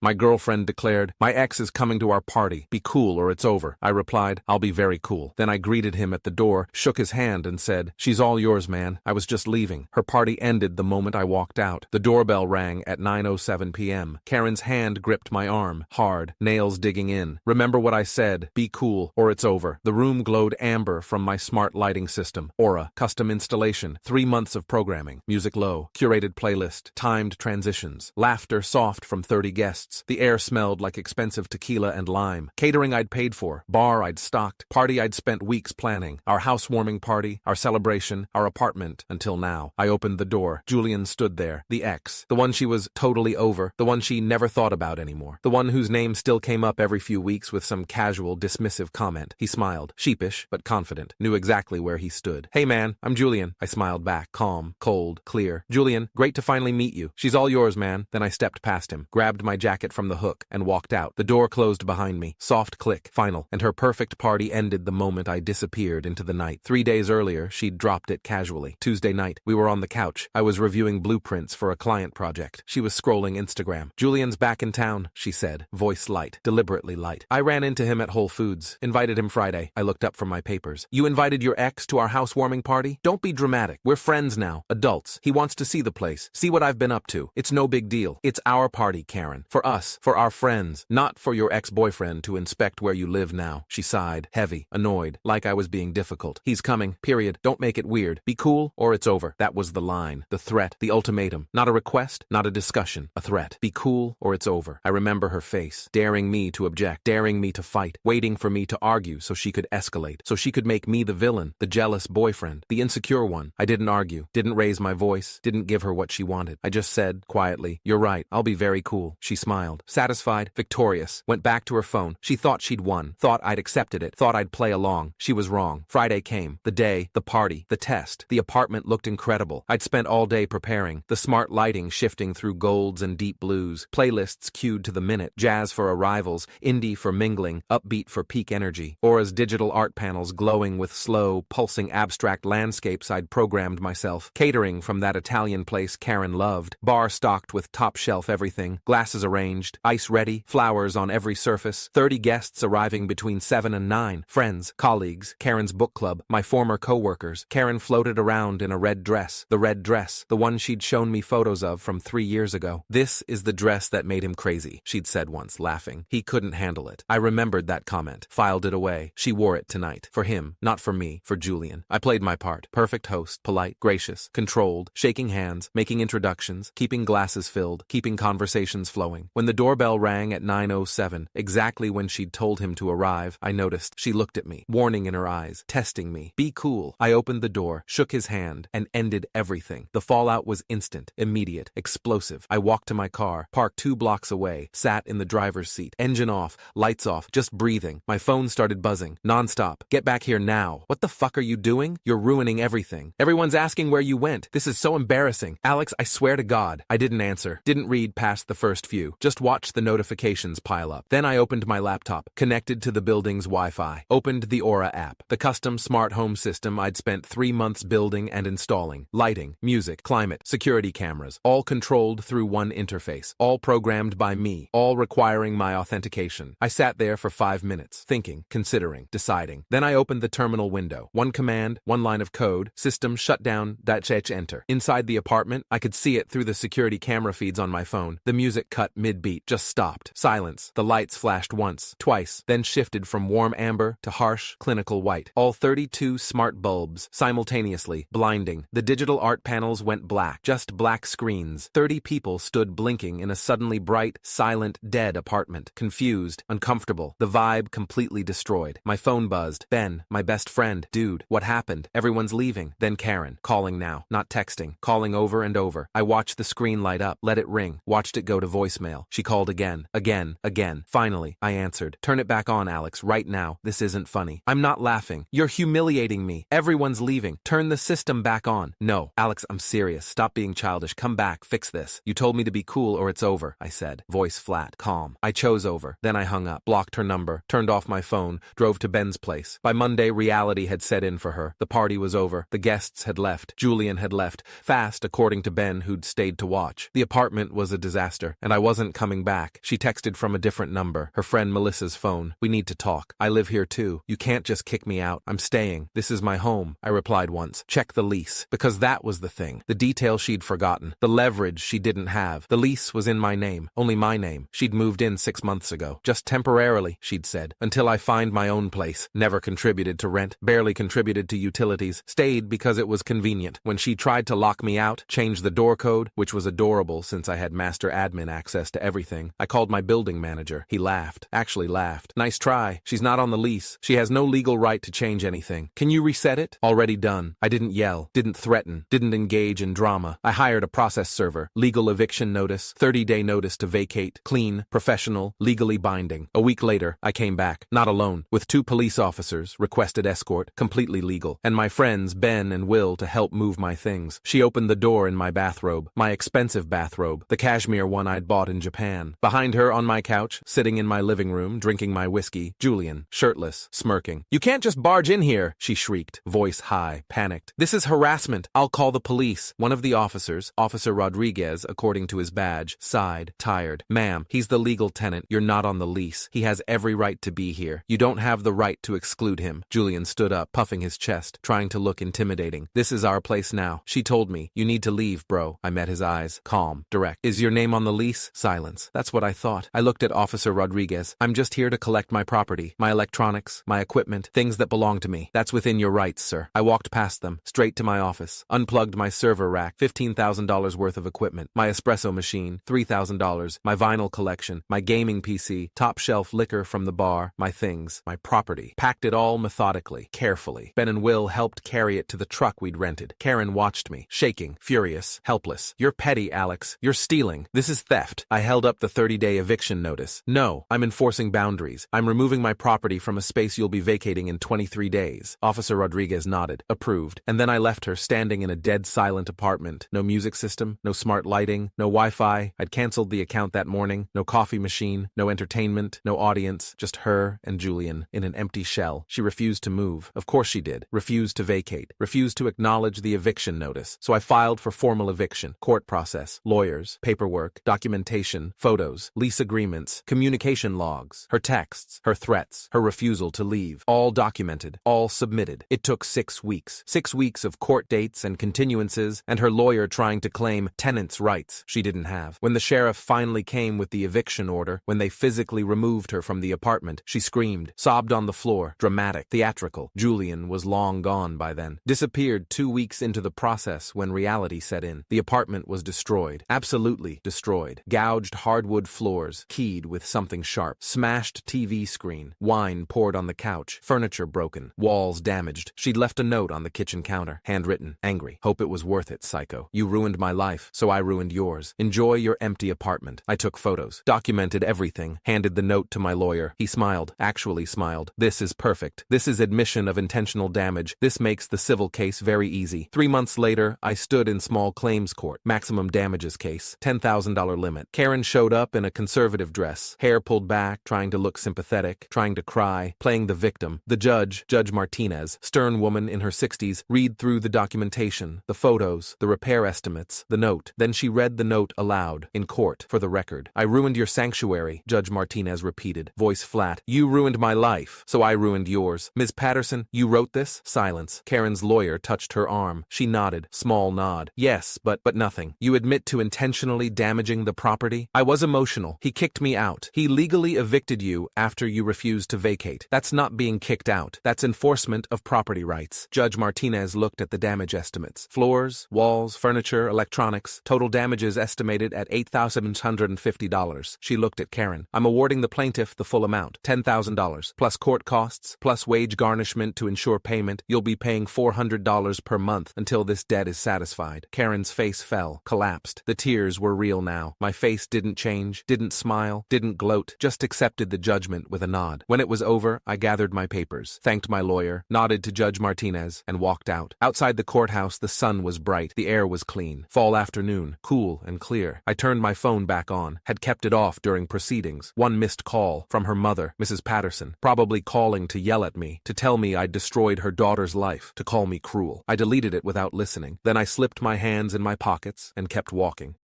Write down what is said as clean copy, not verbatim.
My girlfriend declared, "My ex is coming to our party. Be cool or it's over." I replied, "I'll be very cool." Then I greeted him at the door, shook his hand and said, "She's all yours, man. I was just leaving." Her party ended the moment I walked out. The doorbell rang at 9:07 p.m. Karen's hand gripped my arm, hard, nails digging in. "Remember what I said. Be cool or it's over." The room glowed amber from my smart lighting system. Aura, custom installation, 3 months of programming, music low, curated playlist, timed transitions, laughter soft from 30 guests. The air smelled like expensive tequila and lime. Catering I'd paid for, bar I'd stocked, party I'd spent weeks planning, our housewarming party, our celebration, our apartment, until now. I opened the door. Julian stood there, the ex, the one she was totally over, the one she never thought about anymore, the one whose name still came up every few weeks with some casual, dismissive comment. He smiled, sheepish but confident, knew exactly where he stood. "Hey man, I'm Julian." I smiled back, calm, cold, clear. "Julian, great to finally meet you. She's all yours, man." Then I stepped past him, grabbed my jacket from the hook, and walked out. The door closed behind me. Soft click, final, and her perfect party ended the moment I disappeared into the night. 3 days earlier, she'd dropped it casually. Tuesday night, we were on the couch. I was reviewing blueprints for a client project. She was scrolling Instagram. "Julian's back in town," she said, voice light, deliberately light. "I ran into him at Whole Foods. Invited him Friday." I looked up from my papers. "You invited your ex to our housewarming party? Don't be dramatic. We're friends now, adults. He wants to see the place, see what I've been up to. It's no big deal. It's our party, Karen. For us, for our friends, not for your ex-boyfriend to inspect where you live now." She sighed, heavy, annoyed, like I was being difficult. "He's coming, period. Don't make it weird. Be cool or it's over." That was the line, the threat, the ultimatum. Not a request, not a discussion, a threat. Be cool or it's over. I remember her face, daring me to object, daring me to fight, waiting for me to argue so she could escalate, so she could make me the villain, the jealous boyfriend, the insecure one. I didn't argue, didn't raise my voice, didn't give her what she wanted. I just said, quietly, "You're right, I'll be very cool." She smiled, satisfied, victorious, went back to her phone. She thought she'd won, thought I'd accepted it, thought I'd play along. She was wrong. Friday came, the day, the party, the test. The apartment looked incredible. I'd spent all day preparing, the smart lighting shifting through golds and deep blues, playlists cued to the minute, jazz for arrivals, indie for mingling, upbeat for peak energy, Aura's digital art panels glowing with slow, pulsing abstract landscapes I'd programmed myself, catering from that Italian place Karen loved, bar stocked with top-shelf everything, glasses arranged, ice ready, flowers on every surface, 30 guests arriving between 7 and 9, friends, colleagues, Karen's book club, my former co-workers. Karen floated around in a red dress, the one she'd shown me photos of from 3 years ago. "This is the dress that made him crazy," she'd said once, laughing. He couldn't handle it. I remembered that comment, filed it away. She wore it tonight. For him, not for me, for Julian. I played my part. Perfect host, polite, gracious, controlled, shaking hands, making introductions, keeping glasses filled, keeping conversations flowing. When the doorbell rang at 9:07, exactly when she'd told him to arrive, I noticed. She looked at me, warning in her eyes, testing me. "Be cool." I opened the door, shook his hand, and ended everything. The fallout was instant, immediate, explosive. I walked to my car, parked 2 blocks away, sat in the driver's seat, engine off, lights off, just breathing. My phone started buzzing, nonstop. "Get back here now." "What the fuck are you doing? You're ruining everything. Everyone's asking where you went. This is so embarrassing. Alex, I swear to God." I didn't answer, didn't read past the first few, just watched the notifications pile up. Then I opened my laptop, connected to the building's Wi-Fi, opened the Aura app, the custom smart home system I'd spent 3 months building and installing, lighting, music, climate, security cameras, all controlled through one interface, all programmed by me, all requiring my authentication. I sat there for 5 minutes, thinking, considering, deciding. Then I opened the terminal window. One command, one line of code, system shutdown, enter. Inside the apartment, I could see it through the security camera feeds on my phone. The music cut mid-beat, just stopped. Silence. The lights flashed once, twice, then shifted from warm amber to harsh, clinical white. All 32 smart bulbs, simultaneously, blinding. The digital art panels went black, just black screens. 30 people stood blinking in a suddenly bright, silent, dead apartment. Confused, uncomfortable, the vibe completely destroyed. My phone buzzed. Ben, my best friend. "Dude, what happened? Everyone's leaving." Then Karen, calling now, not texting, calling over and over. I watched the screen light up, let it ring, watched it go to voicemail. She called again. Finally, I answered. "Turn it back on, Alex, right now. This isn't funny." "I'm not laughing. You're humiliating me. Everyone's leaving. Turn the system back on." "No, Alex, I'm serious. Stop being childish. Come back, fix this. You told me to be cool or it's over," I said, voice flat, calm. I chose over. Then I hung up, blocked her number, turned off my phone, drove to Ben's place. By Monday, reality had set in for her. The party was over. The guests had left. Julian had left. Fast, according to Ben, who'd stayed to watch. The apartment was a disaster, and I wasn't coming back. She texted from a different number, her friend Melissa's phone. We need to talk. I live here too. You can't just kick me out. I'm staying. This is my home, I replied once. Check the lease. Because that was the thing. The detail she'd forgotten. The leverage she didn't have. The lease was in my name. Only my name. She'd moved in 6 months ago. Just temporarily, she'd said. Until I find my own place. Never contributed to rent. Barely contributed to utilities. Stayed because it was convenient. When she tried to lock me out, change the door code, which was adorable since I had master admin access to everything, I called my building manager. He laughed. Actually laughed. Nice try. She's not on the lease. She has no legal right to change anything. Can you reset it? Already done. I didn't yell. Didn't threaten. Didn't engage in drama. I hired a process server. Legal eviction notice. 30-day notice to vacate. Clean. Professional. Legally binding. A week later, I came back. Not alone. With 2 police officers. Requested escort. Completely legal. And my friends, Ben and Will, to help move my things. She opened the door in my bathrobe. My expensive bathrobe. The cashmere one I'd bought in Japan. Behind her on my couch, sitting in my living room, drinking my whiskey, Julian, shirtless, smirking. You can't just barge in here, she shrieked, voice high, panicked. This is harassment. I'll call the police. One of the officers, Officer Rodriguez, according to his badge, sighed, tired. Ma'am, he's the legal tenant. You're not on the lease. He has every right to be here. You don't have the right to exclude him. Julian stood up, puffing his chest, trying to look intimidating. This is our place now. She told me, you need to leave, bro. I met his eyes, calm, direct. Is your name on the lease? Silence. That's what I thought. I looked at Officer Rodriguez. I'm just here to collect my property, my electronics, my equipment, things that belong to me. That's within your rights, sir. I walked past them, straight to my office, unplugged my server rack, $15,000 worth of equipment, my espresso machine, $3,000, my vinyl collection, my gaming PC, top-shelf liquor from the bar, my things, my property. Packed it all methodically, carefully. Ben and Will helped carry it to the truck we'd rented. Karen watched me, shaking, furious, helpless. You're petty, Alex. You're stealing. This is theft. I held up the 30-day eviction notice. No, I'm enforcing boundaries. I'm removing my property from a space you'll be vacating in 23 days. Officer Rodriguez nodded, approved, and then I left her standing in a dead silent apartment. No music system, no smart lighting, no Wi-Fi. I'd canceled the account that morning. No coffee machine, no entertainment, no audience, just her and Julian in an empty shell. She refused to move. Of course she did. Refused to vacate. Refused to acknowledge the eviction notice. So I filed for formal eviction. Court process, lawyers, paperwork, documentation, photos, lease agreements, communication logs, her texts, her threats, her refusal to leave. All documented, all submitted. It took 6 weeks. 6 weeks of court dates and continuances, and her lawyer trying to claim tenants' rights she didn't have. When the sheriff finally came with the eviction order, when they physically removed her from the apartment, she screamed, sobbed on the floor, dramatic, theatrical. Julian was long gone by then. Disappeared 2 weeks into the process when reality set in. The apartment was destroyed. Absolutely destroyed. Gouged hardwood floors, keyed with something sharp. Smashed TV screen. Wine poured on the couch. Furniture broken. Walls damaged. She'd left a note on the kitchen counter. Handwritten. Angry. Hope it was worth it, psycho. You ruined my life, so I ruined yours. Enjoy your empty apartment. I took photos. Documented everything. Handed the note to my lawyer. He smiled. Actually smiled. This is perfect. This is admission of intentional damage. This makes the civil case very easy. 3 months later, I stood in small claims court. Maximum damages case. $10,000 limit. Karen showed up in a conservative dress. Hair pulled back, trying to look sympathetic, trying to cry, playing the victim. The judge, Judge Martinez, stern woman in her 60s, read through the documentation, the photos, the repair estimates, the note. Then she read the note aloud, in court, for the record. I ruined your sanctuary, Judge Martinez repeated, voice flat. You ruined my life, so I ruined yours. Ms. Patterson, you wrote this? Silence. Karen's lawyer touched her arm. She nodded, small nod. Yes, but nothing. You admit to intentionally damaging the property? I was emotional. He kicked me out. He legally evicted you after you refused to vacate. That's not being kicked out. That's enforcement of property rights. Judge Martinez looked at the damage estimates. Floors, walls, furniture, electronics. Total damages estimated at $8,750. She looked at Karen. I'm awarding the plaintiff the full amount, $10,000, plus court costs, plus wage garnishment to ensure payment. You'll be paying $400 per month until this debt is satisfied. Karen's face fell, collapsed. The tears were real now. My face didn't change, didn't smile, didn't gloat, just accepted the judgment with a nod. When it was over, I gathered my papers, thanked my lawyer, nodded to Judge Martinez, and walked out. Outside the courthouse, the sun was bright, the air was clean. Fall afternoon, cool and clear. I turned my phone back on, had kept it off during proceedings. One missed call from her mother, Mrs. Patterson, probably calling to yell at me, to tell me I'd destroyed her daughter's life, to call me cruel. I deleted it without listening. Then I slipped my hands in my pockets and kept walking.